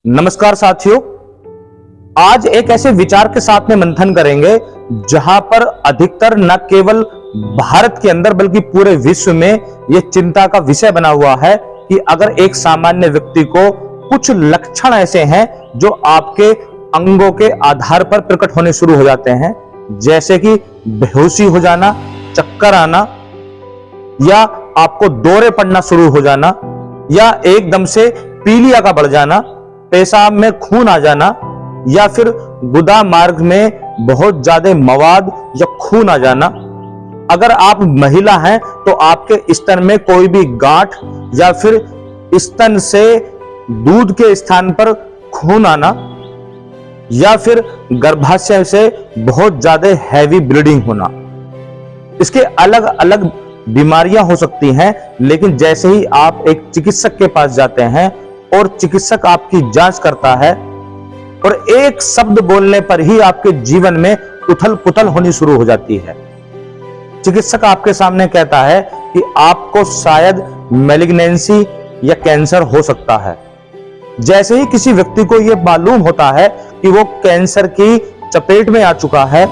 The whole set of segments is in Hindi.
नमस्कार साथियों, आज एक ऐसे विचार के साथ में मंथन करेंगे जहां पर अधिकतर न केवल भारत के अंदर बल्कि पूरे विश्व में यह चिंता का विषय बना हुआ है कि अगर एक सामान्य व्यक्ति को कुछ लक्षण ऐसे हैं जो आपके अंगों के आधार पर प्रकट होने शुरू हो जाते हैं, जैसे कि बेहोशी हो जाना, चक्कर आना, या आपको दौरे पड़ना शुरू हो जाना, या एकदम से पीलिया का बढ़ जाना, पेशाब में खून आ जाना, या फिर गुदा मार्ग में बहुत ज्यादा मवाद या खून आ जाना। अगर आप महिला हैं तो आपके स्तन में कोई भी गांठ या फिर स्तन से दूध के स्थान पर खून आना, या फिर गर्भाशय से बहुत ज्यादा हैवी ब्लीडिंग होना। इसके अलग अलग बीमारियां हो सकती हैं, लेकिन जैसे ही आप एक चिकित्सक के पास जाते हैं और चिकित्सक आपकी जांच करता है और एक शब्द बोलने पर ही आपके जीवन में उथल पुथल होनी शुरू हो जाती है। चिकित्सक आपके सामने कहता है कि आपको शायद मैलिग्नेंसी या कैंसर हो सकता है। जैसे ही किसी व्यक्ति को यह मालूम होता है कि वो कैंसर की चपेट में आ चुका है,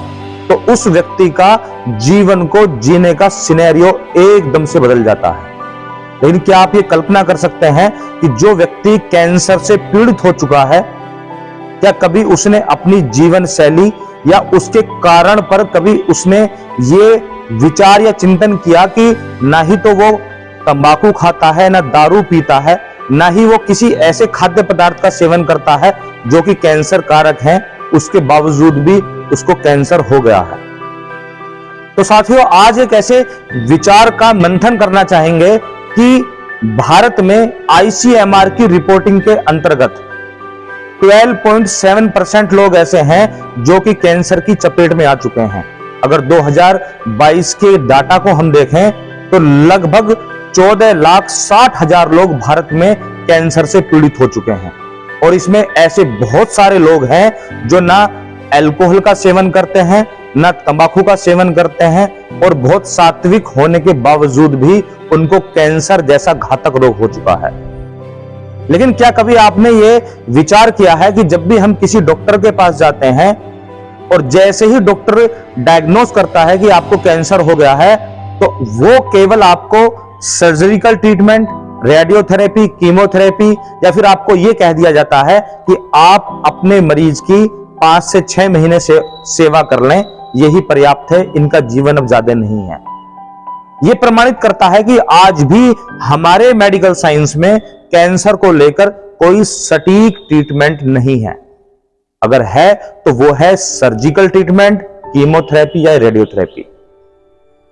तो उस व्यक्ति का जीवन को जीने का सिनेरियो एकदम से बदल जाता है। लेकिन क्या आप ये कल्पना कर सकते हैं कि जो व्यक्ति कैंसर से पीड़ित हो चुका है, क्या कभी उसने अपनी जीवन शैली या उसके कारण पर कभी उसने ये विचार या चिंतन किया कि ना ही तो वो तंबाकू खाता है, ना दारू पीता है, ना ही वो किसी ऐसे खाद्य पदार्थ का सेवन करता है जो कि कैंसर कारक हैं, उसके बावजूद भी उसको कैंसर हो गया है। तो साथियों, आज एक ऐसे विचार का मंथन करना चाहेंगे कि भारत में आईसीएमआर की रिपोर्टिंग के अंतर्गत 12.7% लोग ऐसे हैं जो कि कैंसर की चपेट में आ चुके हैं। अगर 2022 के डाटा को हम देखें तो लगभग 14,60,000 लोग भारत में कैंसर से पीड़ित हो चुके हैं। और इसमें ऐसे बहुत सारे लोग हैं जो ना अल्कोहल का सेवन करते हैं, ना तंबाकू का सेवन करते हैं, और बहुत सात्विक होने के बावजूद भी उनको कैंसर जैसा घातक रोग हो चुका है। लेकिन क्या कभी आपने ये विचार किया है कि जब भी हम किसी डॉक्टर के पास जाते हैं और जैसे ही डॉक्टर डायग्नोस करता है कि आपको कैंसर हो गया है, तो वो केवल आपको सर्जिकल ट्रीटमेंट, रेडियोथेरेपी, कीमोथेरेपी, या फिर आपको यह कह दिया जाता है कि आप अपने मरीज की 5 से 6 महीने से सेवा कर लें, यही पर्याप्त है, इनका जीवन अब ज्यादा नहीं है। यह प्रमाणित करता है कि आज भी हमारे मेडिकल साइंस में कैंसर को लेकर कोई सटीक ट्रीटमेंट नहीं है। अगर है तो वो है सर्जिकल ट्रीटमेंट, कीमोथेरेपी या रेडियोथेरेपी।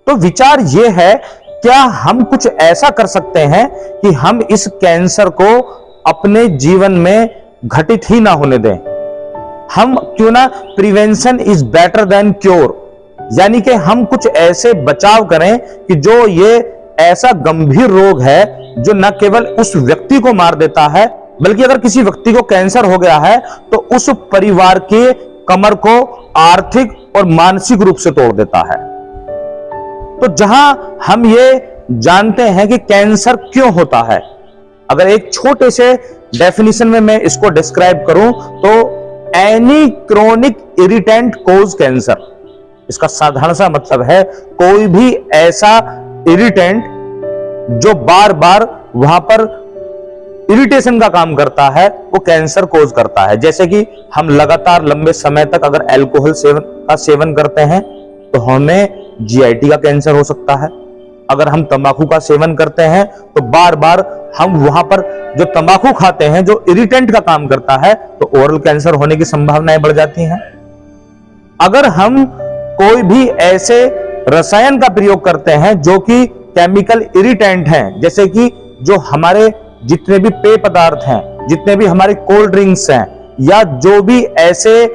तो विचार यह है, क्या हम कुछ ऐसा कर सकते हैं कि हम इस कैंसर को अपने जीवन में घटित ही ना होने दें? हम क्यों ना prevention is better than cure, यानी कि हम कुछ ऐसे बचाव करें कि जो ये ऐसा गंभीर रोग है जो न केवल उस व्यक्ति को मार देता है, बल्कि अगर किसी व्यक्ति को कैंसर हो गया है तो उस परिवार के कमर को आर्थिक और मानसिक रूप से तोड़ देता है। तो जहां हम ये जानते हैं कि कैंसर क्यों होता है, अगर एक छोटे से डेफिनेशन में मैं इसको डिस्क्राइब करूं तो एनी क्रोनिक इरिटेंट कोज कैंसर। इसका साधारण सा मतलब है कोई भी ऐसा इरिटेंट जो बार बार वहां पर इरिटेशन का काम करता है, वो कैंसर कोज करता है। जैसे कि हम लगातार लंबे समय तक अगर अल्कोहल का सेवन करते हैं तो हमें जीआईटी का कैंसर हो सकता है। अगर हम तंबाकू का सेवन करते हैं तो बार बार हम वहां पर जो तंबाकू खाते हैं जो इरिटेंट का काम करता है, तो ओरल कैंसर होने की संभावनाएं बढ़ जाती हैं। अगर हम कोई भी ऐसे रसायन का प्रयोग करते हैं जो कि केमिकल इरिटेंट हैं, जैसे कि जो हमारे जितने भी पेय पदार्थ हैं, जितने भी हमारे कोल्ड ड्रिंक्स हैं, या जो भी ऐसे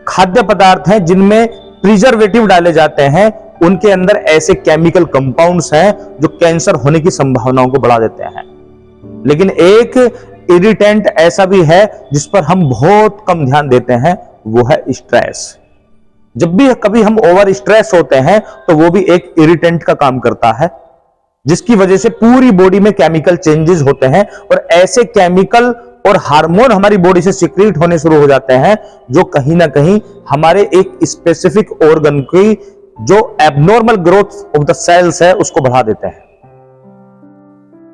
खाद्य पदार्थ हैं जिनमें प्रिजर्वेटिव डाले जाते हैं, उनके अंदर ऐसे केमिकल कंपाउंड्स हैं जो कैंसर होने की संभावनाओं को बढ़ा देते हैं। लेकिन एक इरिटेंट ऐसा भी है जिस पर हम बहुत कम ध्यान देते हैं, वो है स्ट्रेस। जब भी कभी हम ओवर स्ट्रेस होते हैं तो वो भी एक इरिटेंट का काम करता है, जिसकी वजह से पूरी बॉडी में केमिकल चेंजेस होते हैं और ऐसे केमिकल और हार्मोन हमारी बॉडी से सीक्रेट होने शुरू हो जाते हैं, जो कहीं ना कहीं हमारे एक स्पेसिफिक ऑर्गन की जो abnormal growth of the cells है उसको बढ़ा देते हैं।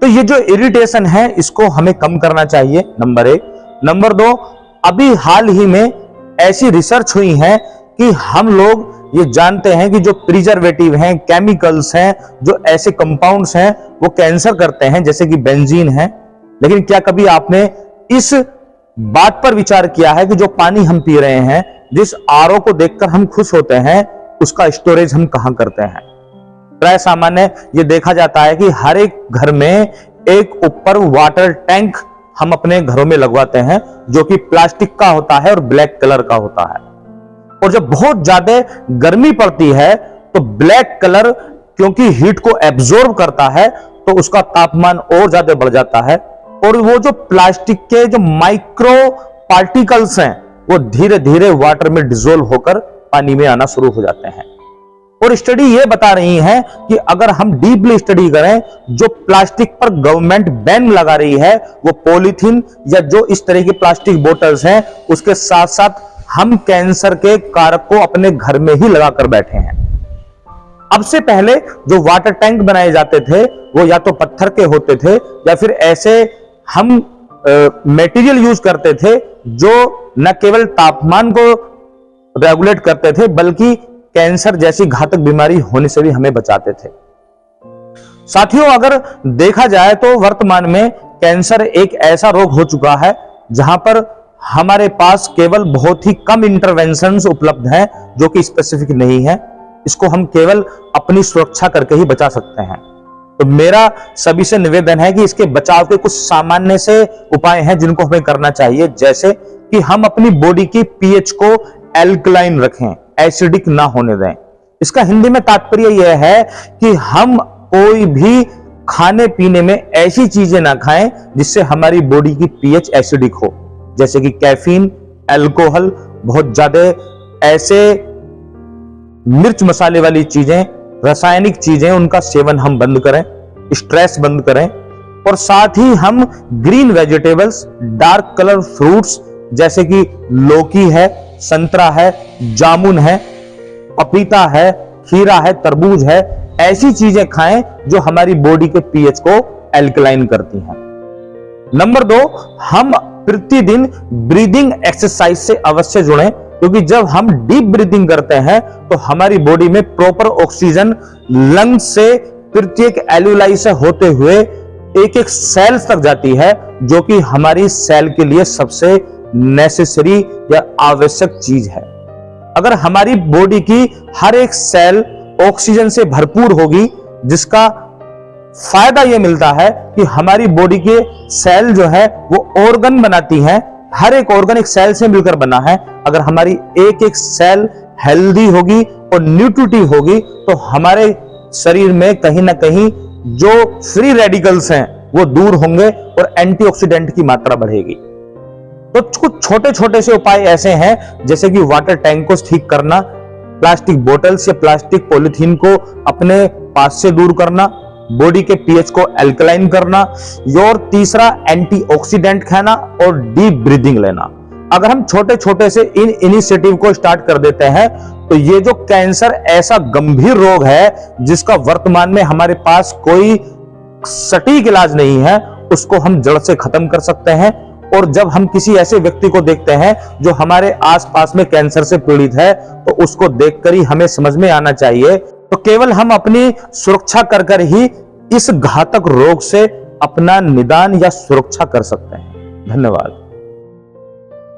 तो ये जो इरिटेशन है इसको हमें कम करना चाहिए, नंबर 1। नंबर 2, अभी हाल ही में ऐसी रिसर्च हुई है कि हम लोग ये जानते हैं कि जो प्रिजर्वेटिव हैं, केमिकल्स हैं, जो ऐसे कंपाउंड्स हैं वो कैंसर करते हैं, जैसे कि बेंजीन है। लेकिन क्या कभी आपने इस बात पर विचार किया है कि जो पानी हम पी रहे हैं, जिस आरओ को देखकर हम खुश होते हैं, उसका स्टोरेज हम कहां करते हैं? प्राय सामान्य ये देखा जाता है कि हर एक घर में एक ऊपर वाटर टैंक हम अपने घरों में लगवाते हैं, जो कि प्लास्टिक का होता है और ब्लैक कलर का होता है। और जब बहुत ज्यादा गर्मी पड़ती है तो ब्लैक कलर क्योंकि हीट को एब्जॉर्ब करता है तो उसका तापमान और ज्यादा बढ़ जाता है, और वो जो प्लास्टिक के जो माइक्रो पार्टिकल्स हैं वो धीरे धीरे वाटर में डिसॉल्व होकर पानी में आना शुरू हो जाते हैं। और स्टडी ये बता रही है कि अगर हम डीपली स्टडी करें, जो प्लास्टिक पर गवर्नमेंट बैन लगा रही है वो पॉलीथीन या जो इस तरह की प्लास्टिक बोतल्स हैं, उसके साथ साथ हम कैंसर के कारक को अपने घर में ही लगाकर बैठे हैं। अब से पहले जो वाटर टैंक बनाए जाते थे वो या तो पत्थर के होते थे या फिर ऐसे हम मटेरियल यूज करते थे जो न केवल तापमान को रेगुलेट करते थे बल्कि कैंसर जैसी घातक बीमारी होने से भी हमें बचाते थे। साथियों, अगर देखा जाए तो वर्तमान में कैंसर एक ऐसा रोग हो चुका है जहां पर हमारे पास केवल बहुत ही कम इंटरवेंशंस उपलब्ध हैं जो कि स्पेसिफिक नहीं है। इसको हम केवल अपनी सुरक्षा करके ही बचा सकते हैं। तो मेरा सभी से निवेदन है कि इसके बचाव के कुछ सामान्य से उपाय हैं जिनको हमें करना चाहिए, जैसे कि हम अपनी बॉडी की पीएच को एल्कलाइन रखें, एसिडिक ना होने दें। इसका हिंदी में तात्पर्य यह है कि हम कोई भी खाने पीने में ऐसी चीजें ना खाएं जिससे हमारी बॉडी की पीएच एसिडिक हो, जैसे कि कैफीन, अल्कोहल, बहुत ज्यादा ऐसे मिर्च मसाले वाली चीजें, रासायनिक चीजें, उनका सेवन हम बंद करें, स्ट्रेस बंद करें। और साथ ही हम green vegetables, dark colour fruits जैसे कि लौकी है, संतरा है, जामुन है, पपीता है, खीरा है, तरबूज है, ऐसी चीजें खाएं जो हमारी बॉडी के पीएच को एल्कलाइन करती हैं। नंबर 2, हम प्रतिदिन ब्रीदिंग एक्सरसाइज से अवश्य जुड़ें, क्योंकि जब हम डीप ब्रीदिंग करते हैं तो हमारी बॉडी में प्रॉपर ऑक्सीजन लंग्स से प्रत्येक एल्यूलाई से होते हुए एक एक सेल्स तक जाती है, जो कि हमारी सेल के लिए सबसे नेसेसरी या आवश्यक चीज है। अगर हमारी बॉडी की हर एक सेल ऑक्सीजन से भरपूर होगी, जिसका फायदा यह मिलता है कि हमारी बॉडी के सेल जो है वो ऑर्गन बनाती हैं, हर एक ऑर्गन एक सेल से मिलकर बना है। अगर हमारी एक एक सेल हेल्दी होगी और न्यूट्रिटिव होगी तो हमारे शरीर में कहीं ना कहीं जो फ्री रेडिकल्स हैं वो दूर होंगे और एंटीऑक्सीडेंट की मात्रा बढ़ेगी। तो कुछ छोटे छोटे से उपाय ऐसे हैं, जैसे कि वाटर टैंक को ठीक करना, प्लास्टिक बोतल्स या प्लास्टिक पॉलिथीन को अपने पास से दूर करना, बॉडी के पीएच को एल्कलाइन करना, और तीसरा एंटीऑक्सीडेंट खाना और डीप ब्रीदिंग लेना। अगर हम छोटे छोटे से इन इनिशिएटिव को स्टार्ट कर देते हैं तो ये जो कैंसर ऐसा गंभीर रोग है जिसका वर्तमान में हमारे पास कोई सटीक इलाज नहीं है, उसको हम जड़ से खत्म कर सकते हैं। और जब हम किसी ऐसे व्यक्ति को देखते हैं जो हमारे आसपास में कैंसर से पीड़ित है तो उसको देखकर ही हमें समझ में आना चाहिए, तो केवल हम अपनी सुरक्षा कर ही इस घातक रोग से अपना निदान या सुरक्षा कर सकते हैं। धन्यवाद।